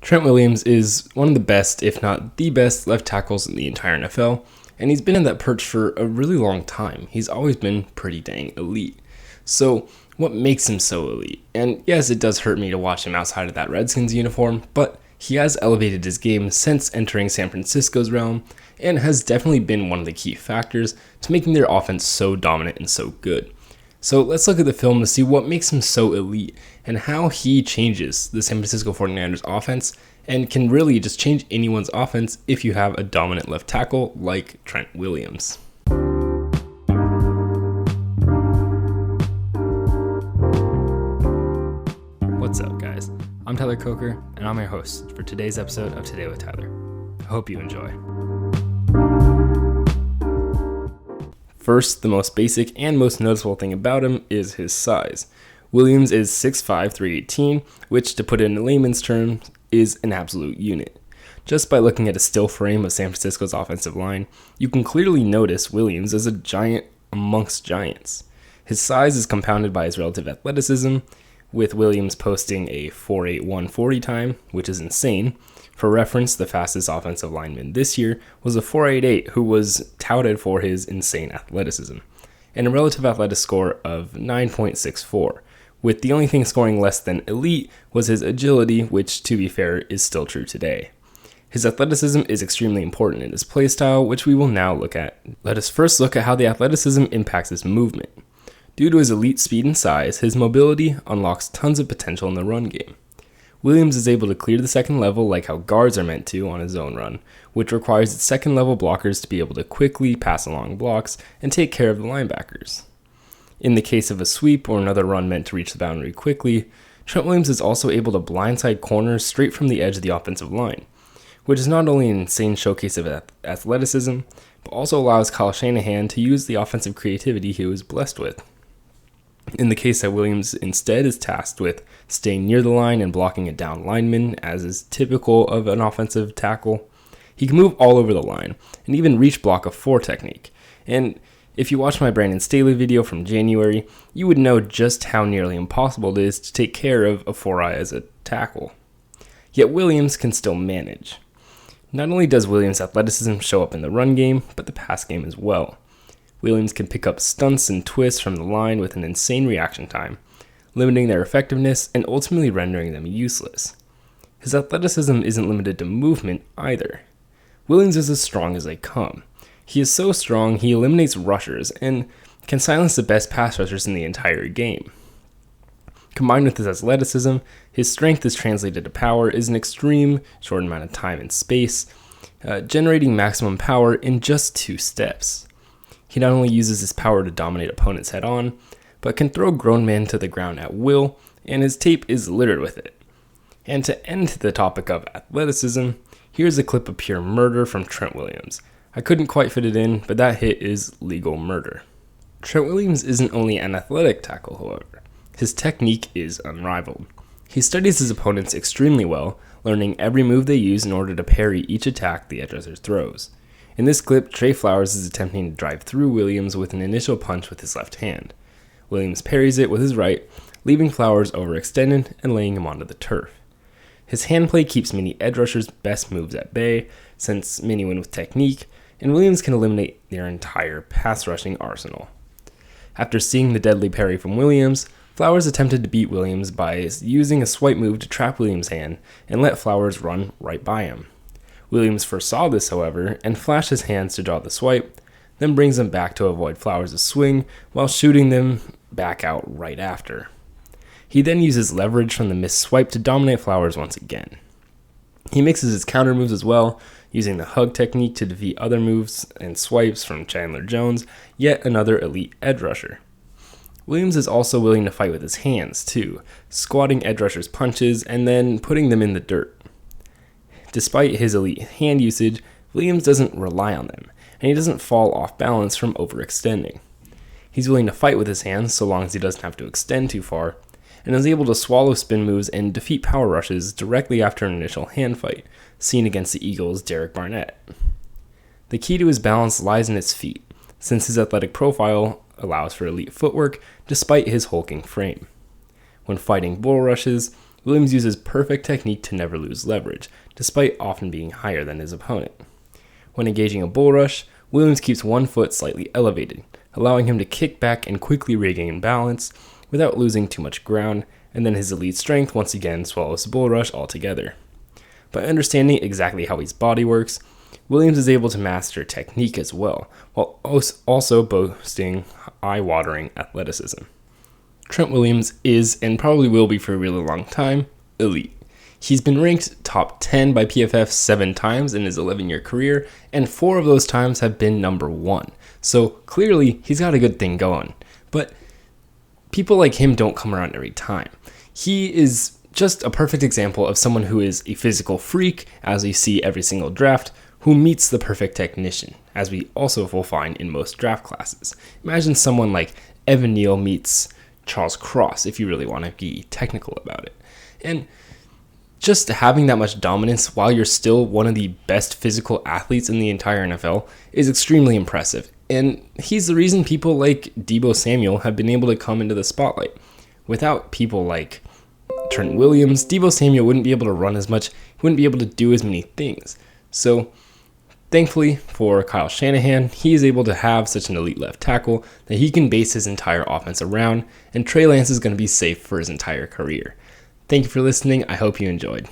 Trent Williams is one of the best, if not the best, left tackles in the entire NFL, and he's been in that perch for a really long time. He's always been pretty dang elite. So, what makes him so elite? And yes, it does hurt me to watch him outside of that Redskins uniform, but he has elevated his game since entering San Francisco's realm, and has definitely been one of the key factors to making their offense so dominant and so good. So let's look at the film to see what makes him so elite and how he changes the San Francisco 49ers offense and can really just change anyone's offense if you have a dominant left tackle like Trent Williams. What's up, guys? I'm Tyler Coker, and I'm your host for today's episode of Today with Tyler. I hope you enjoy. First, the most basic and most noticeable thing about him is his size. Williams is 6'5", 318, which, to put it in layman's terms, is an absolute unit. Just by looking at a still frame of San Francisco's offensive line, you can clearly notice Williams as a giant amongst giants. His size is compounded by his relative athleticism, with Williams posting a 4.81 40 time, which is insane. For reference, the fastest offensive lineman this year was a 4.88 who was touted for his insane athleticism, and a relative athletic score of 9.64, with the only thing scoring less than elite was his agility, which, to be fair, is still true today. His athleticism is extremely important in his playstyle, which we will now look at. Let us first look at how the athleticism impacts his movement. Due to his elite speed and size, his mobility unlocks tons of potential in the run game. Williams is able to clear the second level like how guards are meant to on his own run, which requires its second level blockers to be able to quickly pass along blocks and take care of the linebackers. In the case of a sweep or another run meant to reach the boundary quickly, Trent Williams is also able to blindside corners straight from the edge of the offensive line, which is not only an insane showcase of athleticism, but also allows Kyle Shanahan to use the offensive creativity he was blessed with. In the case that Williams instead is tasked with staying near the line and blocking a down lineman, as is typical of an offensive tackle, he can move all over the line and even reach block a 4 technique. And if you watched my Brandon Staley video from January, you would know just how nearly impossible it is to take care of a 4-eye as a tackle. Yet Williams can still manage. Not only does Williams' athleticism show up in the run game, but the pass game as well. Williams can pick up stunts and twists from the line with an insane reaction time, limiting their effectiveness and ultimately rendering them useless. His athleticism isn't limited to movement either. Williams is as strong as they come. He is so strong he eliminates rushers and can silence the best pass rushers in the entire game. Combined with his athleticism, his strength is translated to power in an extreme short amount of time and space, generating maximum power in just 2 steps. He not only uses his power to dominate opponents head-on, but can throw grown men to the ground at will, and his tape is littered with it. And to end the topic of athleticism, here's a clip of pure murder from Trent Williams. I couldn't quite fit it in, but that hit is legal murder. Trent Williams isn't only an athletic tackle, however. His technique is unrivaled. He studies his opponents extremely well, learning every move they use in order to parry each attack the edge rusher throws. In this clip, Trey Flowers is attempting to drive through Williams with an initial punch with his left hand. Williams parries it with his right, leaving Flowers overextended and laying him onto the turf. His hand play keeps many edge rushers' best moves at bay, since many win with technique, and Williams can eliminate their entire pass rushing arsenal. After seeing the deadly parry from Williams, Flowers attempted to beat Williams by using a swipe move to trap Williams' hand and let Flowers run right by him. Williams foresaw this, however, and flashed his hands to draw the swipe, then brings them back to avoid Flowers' swing while shooting them back out right after. He then uses leverage from the missed swipe to dominate Flowers once again. He mixes his counter moves as well, using the hug technique to defeat other moves and swipes from Chandler Jones, yet another elite edge rusher. Williams is also willing to fight with his hands, too, squatting edge rushers' punches and then putting them in the dirt. Despite his elite hand usage, Williams doesn't rely on them, and he doesn't fall off balance from overextending. He's willing to fight with his hands so long as he doesn't have to extend too far, and is able to swallow spin moves and defeat power rushes directly after an initial hand fight, seen against the Eagles' Derek Barnett. The key to his balance lies in his feet, since his athletic profile allows for elite footwork despite his hulking frame. When fighting bull rushes, Williams uses perfect technique to never lose leverage, despite often being higher than his opponent. When engaging a bull rush, Williams keeps one foot slightly elevated, allowing him to kick back and quickly regain balance without losing too much ground, and then his elite strength once again swallows the bull rush altogether. By understanding exactly how his body works, Williams is able to master technique as well, while also boasting eye-watering athleticism. Trent Williams is, and probably will be for a really long time, elite. He's been ranked top 10 by PFF 7 times in his 11-year career, and 4 of those times have been number 1. So clearly, he's got a good thing going. But people like him don't come around every time. He is just a perfect example of someone who is a physical freak, as we see every single draft, who meets the perfect technician, as we also will find in most draft classes. Imagine someone like Evan Neal meets Charles Cross, if you really want to be technical about it. And just having that much dominance while you're still one of the best physical athletes in the entire NFL is extremely impressive. And he's the reason people like Deebo Samuel have been able to come into the spotlight. Without people like Trent Williams, Deebo Samuel wouldn't be able to run as much, he wouldn't be able to do as many things. So thankfully for Kyle Shanahan, he is able to have such an elite left tackle that he can base his entire offense around, and Trey Lance is going to be safe for his entire career. Thank you for listening. I hope you enjoyed.